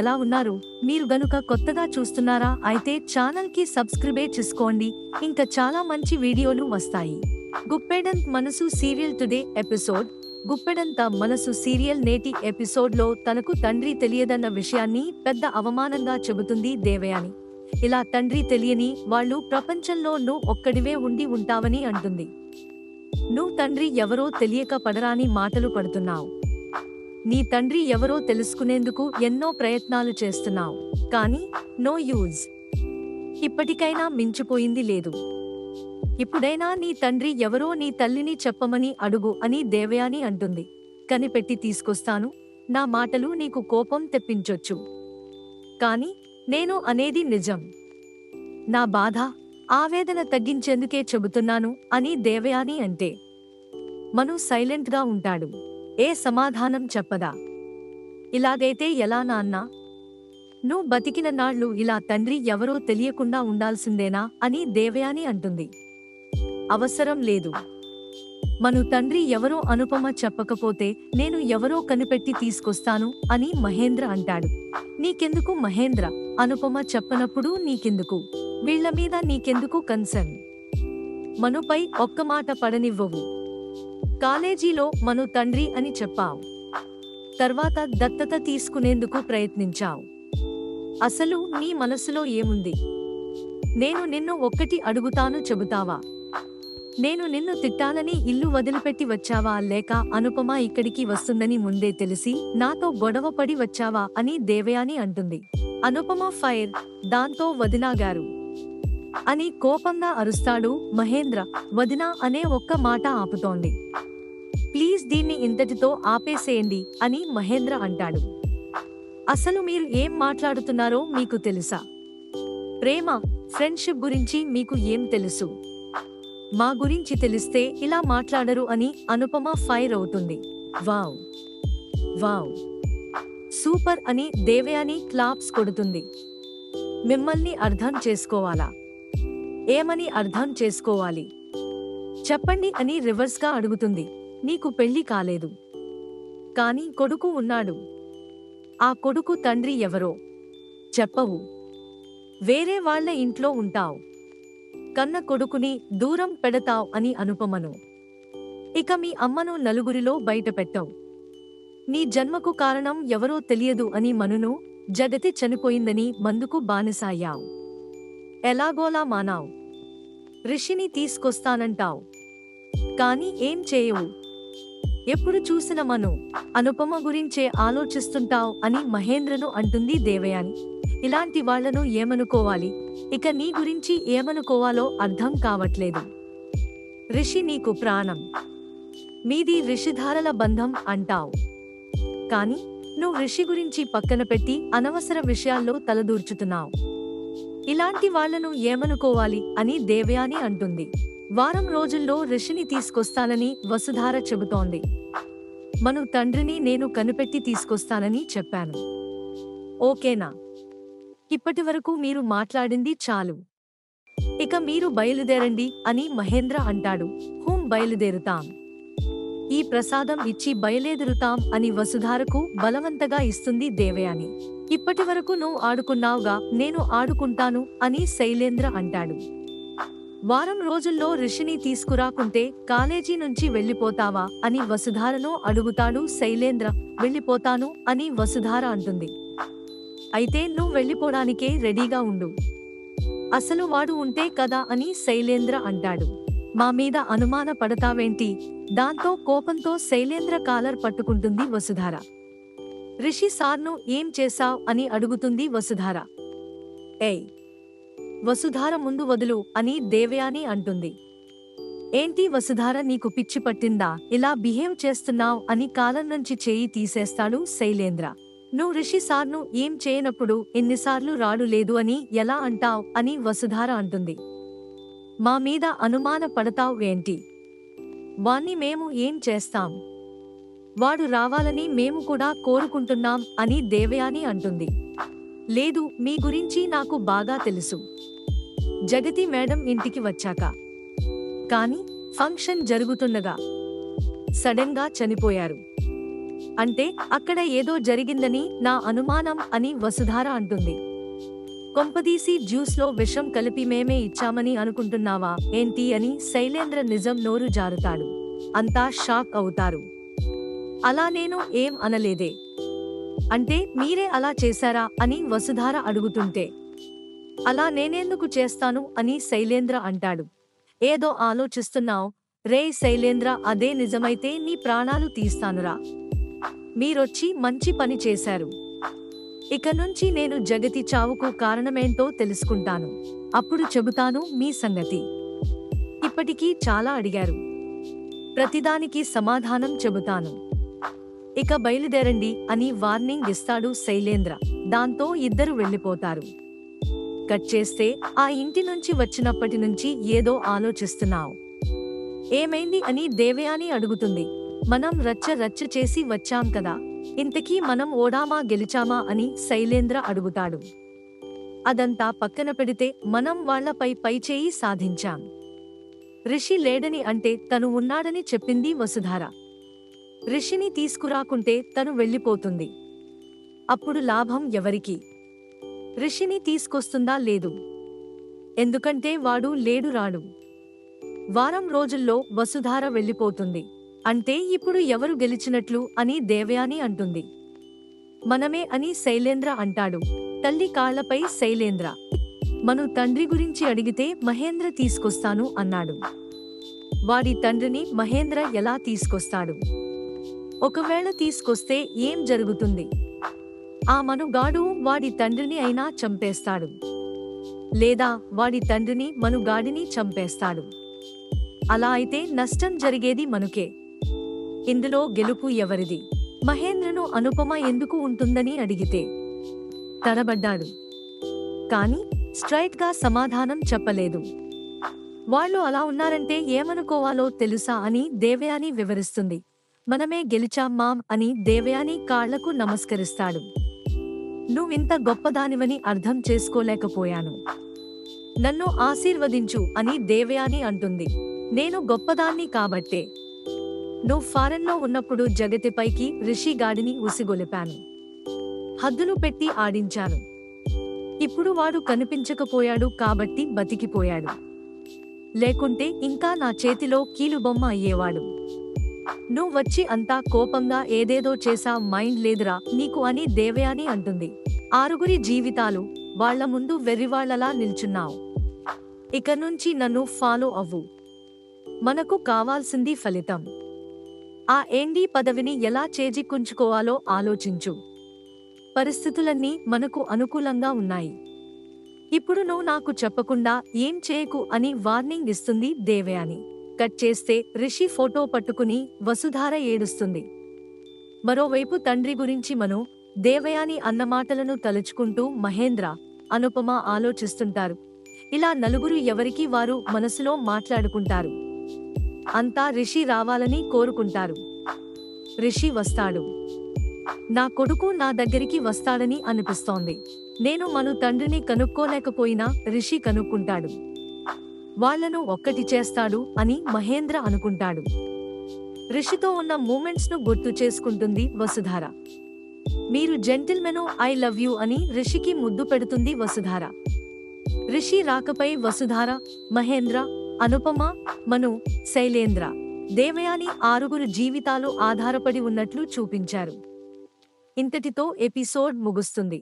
ఎలా ఉన్నారు? మీరు గనుక కొత్తగా చూస్తున్నారా అయితే ఛానల్ కి సబ్స్క్రైబ్ చేసుకోండి. ఇంకా చాలా మంచి వీడియోలు వస్తాయి. గుప్పెడంత మనసు సీరియల్ టుడే ఎపిసోడ్. గుప్పెడంత మనసు సీరియల్ నేటి ఎపిసోడ్ లో తనకు తండ్రి తెలియదన్న విషయాన్ని పెద్ద అవమానంగా చెబుతుంది దేవయాని. ఇలా తండ్రి తెలియని వాళ్ళు ప్రపంచంలో నువ్వు ఒక్కడివే ఉండి ఉంటావని అంటుంది. నువ్వు తండ్రి ఎవరో తెలియక పడరాని మాటలు పడుతున్నావు. నీ తండ్రి ఎవరో తెలుసుకునేందుకు ఎన్నో ప్రయత్నాలు చేస్తున్నావు, కానీ నో యూజ్. ఇప్పటికైనా మించిపోయింది లేదు. ఇప్పుడైనా నీ తండ్రి ఎవరో నీ తల్లిని చెప్పమని అడుగు అని దేవయాని అంటుంది. కనిపెట్టి తీసుకొస్తాను. నా మాటలు నీకు కోపం తెప్పించొచ్చు, కానీ నేను అనేది నిజం. నా బాధ, ఆవేదన తగ్గించేందుకే చెబుతున్నాను అని దేవయాని అంటే మను సైలెంట్ గా ఉంటాడు. ఏ సమాధానం చెప్పదా. ఇలాగైతే ఎలా నాన్నా? నువ్వు బతికిన నాళ్ళు ఇలా తండ్రి ఎవరో తెలియకుండా ఉండాల్సిందేనా అని దేవయాని అంటుంది. అవసరం లేదు. మను తండ్రి ఎవరో అనుపమ చెప్పకపోతే నేను ఎవరో కనిపెట్టి తీసుకొస్తాను అని మహేంద్ర అంటాడు. నీకెందుకు మహేంద్ర? అనుపమ చెప్పనప్పుడు నీకెందుకు? వీళ్ల మీద నీకెందుకు కన్సర్న్? మనుపై ఒక్క మాట పడనివ్వవు. కాలేజీలో మను తండ్రి అని చెప్పావు, తర్వాత దత్తత తీసుకునేందుకు ప్రయత్నించావు. అసలు నీ మనసులో ఏముంది? నేను నిన్ను ఒక్కటి అడుగుతాను, చెబుతావా? నేను నిన్ను తిట్టాలని ఇల్లు వదిలిపెట్టి వచ్చావా, లేక అనుపమ ఇక్కడికి వస్తుందని ముందే తెలిసి నాతో గొడవ పడి వచ్చావా అని దేవయాని అంటుంది. అనుపమ ఫైర్, దాంతో వదినాగారు అని కోపంగా అరుస్తాడు మహేంద్ర. వదినా అనే ఒక్క మాట ఆపుతోంది. ప్లీజ్ దీన్ని ఇంతటితో ఆపేసేయండి అని మహేంద్ర అంటాడు. అసలు మీరు ఏం మాట్లాడుతున్నారో మీకు తెలుసా? ప్రేమ, ఫ్రెండ్షిప్ గురించి మీకు ఏం తెలుసు? మా గురించి తెలిస్తే ఇలా మాట్లాడరు అని అనుపమ ఫైర్ అవుతుంది. వావ్ వావ్, సూపర్ అని దేవయాని క్లాప్స్ కొడుతుంది. మిమ్మల్ని అర్థం చేసుకోవాలా? ఏమని అర్థం చేసుకోవాలి చెప్పండి అని రివర్స్గా అడుగుతుంది. నీకు పెళ్లి కాలేదు, కానీ కొడుకు ఉన్నాడు. ఆ కొడుకు తండ్రి ఎవరో చెప్పవు. వేరే వాళ్ల ఇంట్లో ఉంటావు. కన్న కొడుకుని దూరం పెడతావ్ అని అనుపమను. ఇక మీ అమ్మను నలుగురిలో బయట పెట్టవు. నీ జన్మకు కారణం ఎవరో తెలియదు అని మనును, జగతి చనిపోయిందని మందుకు బానిసాయావు. ఎలాగోలా మానావు. రిషిని తీసుకొస్తానంటావు, కానీ ఏం చేయవు. ఎప్పుడు చూసిన మను, అనుపమ గురించే ఆలోచిస్తుంటావు అని మహేంద్రను అంటుంది దేవయాని. ఇలాంటి వాళ్లను ఏమనుకోవాలి? ఇక నీ గురించి ఏమనుకోవాలో అర్థం కావట్లేదు. రిషి నీకు ప్రాణం. మీది రిషిధారల బంధం అంటావు, కానీ నువ్వు రిషి గురించి పక్కన పెట్టి అనవసర విషయాల్లో తలదూర్చుతున్నావు. ఇలాంటి వాళ్లను ఏమనుకోవాలి అని దేవయాని అంటుంది. వారం రోజుల్లో రిషిని తీసుకొస్తానని వసుధార చెబుతోంది. మను తండ్రిని నేను కనిపెట్టి తీసుకొస్తానని చెప్పాను. ఓకేనా? ఇప్పటివరకు మీరు మాట్లాడింది చాలు. ఇక మీరు బయలుదేరండి అని మహేంద్ర అంటాడు. బయలుదేరుతాం. ఈ ప్రసాదం ఇచ్చి బయలుదేరుతాం అని వసుధారకు బలవంతగా ఇస్తుంది దేవయాని. ఇప్పటివరకు నువ్వు ఆడుకున్నావుగా, నేను ఆడుకుంటాను అని శైలేంద్ర అంటాడు. వారం రోజుల్లో రిషిని తీసుకురాకుంటే కాలేజీ నుంచి వెళ్ళిపోతావా అని వసుధారను అడుగుతాడు శైలేంద్ర. వెళ్ళిపోతాను అని వసుధార అంటుంది. అయితే నువ్వు వెళ్ళిపోవడానికే రెడీగా ఉండు. అసలు వాడు ఉంటే కదా అని శైలేంద్ర అంటాడు. మా మీద అనుమాన పడతావేంటి? దాంతో కోపంతో శైలేంద్ర కాలర్ పట్టుకుంటుంది వసుధార. రిషి సార్ను ఏం చేశావ్ అని అడుగుతుంది వసుధార. ఏయ్, వసుధార ముందు వదులు అని దేవయాని అంటుంది. ఏంటి వసుధార, నీకు పిచ్చి పట్టిందా? ఇలా బిహేవ్ చేస్తున్నావ్ అని కాలర్ నుంచి చేయి తీసేస్తాడు శైలేంద్ర. నువ్వు రిషి సార్ను ఏం చేయనప్పుడు ఎన్నిసార్లు రాడు లేదు అని ఎలా అంటావ్ అని వసుధార అంటుంది. మా మీద అనుమాన పడతావ్ ఏంటి? వాణ్ణి మేము ఏం చేస్తాం? వాడు రావాలని మేము కూడా కోరుకుంటున్నాం అని దేవయాని అంటుంది. లేదు, మీ గురించి నాకు బాగా తెలుసు. జగతి మేడం ఇంటికి వచ్చాక, కానీ ఫంక్షన్ జరుగుతుండగా సడన్ గా చనిపోయారు. అంటే అక్కడ ఏదో జరిగిందని నా అనుమానం అని వసుధార అంటుంది. కొంపదీసి జ్యూస్లో విషం కలిపి మేమే ఇచ్చామని అనుకుంటున్నావా ఏంటి అని శైలేంద్ర నిజం నోరు జారుతాడు. అంతా షాక్ అవుతారు. అలా నేను ఏం అనలేదే. అంటే మీరే అలా చేశారా అని వసుధార అడుగుతుంటే, అలా నేనెందుకు చేస్తాను అని శైలేంద్ర అంటాడు. ఏదో ఆలోచిస్తున్నావ్ రేయ్ శైలేంద్ర, అదే నిజమైతే నీ ప్రాణాలు తీస్తానురా. మీరొచ్చి మంచి పని చేశారు. ఇక నుంచి నేను జగతి చావుకు కారణమేంటో తెలుసుకుంటాను. అప్పుడు చెబుతాను మీ సంగతి. ఇప్పటికీ చాలా అడిగారు, ప్రతిదానికి సమాధానం చెబుతాను. ఇక బయలుదేరండి అని వార్నింగ్ ఇస్తాడు శైలేంద్ర. దాంతో ఇద్దరు వెళ్ళిపోతారు. కట్ చేస్తే ఆ ఇంటి నుంచి వచ్చినప్పటి నుంచి ఏదో ఆలోచిస్తున్నావు. ఏమైంది అని దేవయాని అడుగుతుంది. మనం రచ్చ చేసి వచ్చాం కదా, ఇంతకీ మనం ఓడామా గెలిచామా అని శైలేంద్ర అడుగుతాడు. అదంతా పక్కన పెడితే మనం వాళ్లపై పైచేయి సాధించాం. రిషి లేడని అంటే తను ఉన్నాడని చెప్పింది వసుధార. రిషిని తీసుకురాకుంటే తను వెళ్ళిపోతుంది. అప్పుడు లాభం ఎవరికి? రిషిని తీసుకొస్తుందా? లేదు. ఎందుకంటే వాడు లేడు, రాడు. వారం రోజుల్లో వసుధార వెళ్ళిపోతుంది. అంటే ఇప్పుడు ఎవరు గెలిచినట్లు అని దేవయాని అంటుంది. మనమే అని శైలేంద్ర అంటాడు. తల్లి కాళ్లపై శైలేంద్ర. మను తండ్రి గురించి అడిగితే మహేంద్ర తీసుకొస్తాను అన్నాడు. వాడి తండ్రిని మహేంద్ర ఎలా తీసుకొస్తాడు? ఒకవేళ తీసుకొస్తే ఏం జరుగుతుంది? ఆ మనుగాడు వాడి తండ్రిని అయినా చంపేస్తాడు, లేదా వాడి తండ్రిని మనుగాడిని చంపేస్తాడు. అలా అయితే నష్టం జరిగేది మనుకే. ఇందులో గెలుపు ఎవరిది? మహేంద్రను అనుపమ ఎందుకు ఉంటుందని అడిగితే తడబడ్డాడు. కాని స్ట్రైట్ గా సమాధానం చెప్పలేదు. వాళ్ళు అలా ఉన్నారంటే ఏమనుకోవాలో తెలుసా అని దేవయాని వివరిస్తుంది. మనమే గెలిచాం మామ్ అని దేవయాని కాళ్లకు నమస్కరిస్తాడు. నువ్వింత గొప్పదానివని అర్థం చేసుకోలేకపోయాను. నన్ను ఆశీర్వదించు అని దేవయాని అంటుంది. నేను గొప్పదాన్ని కాబట్టే నువ్వు ఫారెన్లో ఉన్నప్పుడు జగతిపైకి రిషిగాడిని ఉసిగొలిపాను, హద్దులు పెట్టి ఆడించాను. ఇప్పుడు వాడు కనిపించకపోయాడు కాబట్టి బతికిపోయాడు. లేకుంటే ఇంకా నా చేతిలో కీలుబొమ్మ అయ్యేవాడు. నువ్వొచ్చి అంతా కోపంగా ఏదేదో చేసా, మైండ్ లేదురా నీకు అని దేవయాని అంటుంది. ఆరుగురి జీవితాలు వాళ్ల ముందు వెర్రివాళ్లలా నిల్చున్నావు. ఇక నుంచి నన్ను ఫాలో అవ్వు. మనకు కావాల్సింది ఫలితం. ఆ ఎండీ పదవిని ఎలా చేజిక్కుంచుకోవాలో ఆలోచించు. పరిస్థితులన్నీ మనకు అనుకూలంగా ఉన్నాయి. ఇప్పుడు నువ్వు నాకు చెప్పకుండా ఏం చేయకు అని వార్నింగ్ ఇస్తుంది దేవయాని. కట్ చేస్తే రిషి ఫోటో పట్టుకుని వసుధార ఏడుస్తుంది. మరోవైపు తండ్రి గురించి మను, దేవయాని అన్నమాటలను తలుచుకుంటూ మహేంద్ర, అనుపమ ఆలోచిస్తుంటారు. ఇలా నలుగురు ఎవరికి వారు మనసులో మాట్లాడుకుంటారు. అంతా రిషి రావాలని కోరుకుంటారు. రిషి వస్తాడు. నా కొడుకు నా దగ్గరికి వస్తాడని అనిపిస్తోంది. నేను మను తండ్రిని కనుక్కోలేకపోయినా రిషి కనుక్కుంటాడు. వాళ్లను ఒక్కటి చేస్తాడు అని మహేంద్ర అనుకుంటాడు. రిషితో ఉన్న మూమెంట్స్ ను గుర్తు చేసుకుంటుంది వసుధార. మీరు జెంటిల్మెను, ఐ లవ్ యూ అని రిషికి ముద్దు పెడుతుంది వసుధార. రిషి రాకపై వసుధార, మహేంద్ర, అనుపమ, మను, శైలేంద్ర, దేవయాని ఆరుగురు జీవితాలు ఆధారపడి ఉన్నట్లు చూపించారు. ఇంతటితో ఎపిసోడ్ ముగుస్తుంది.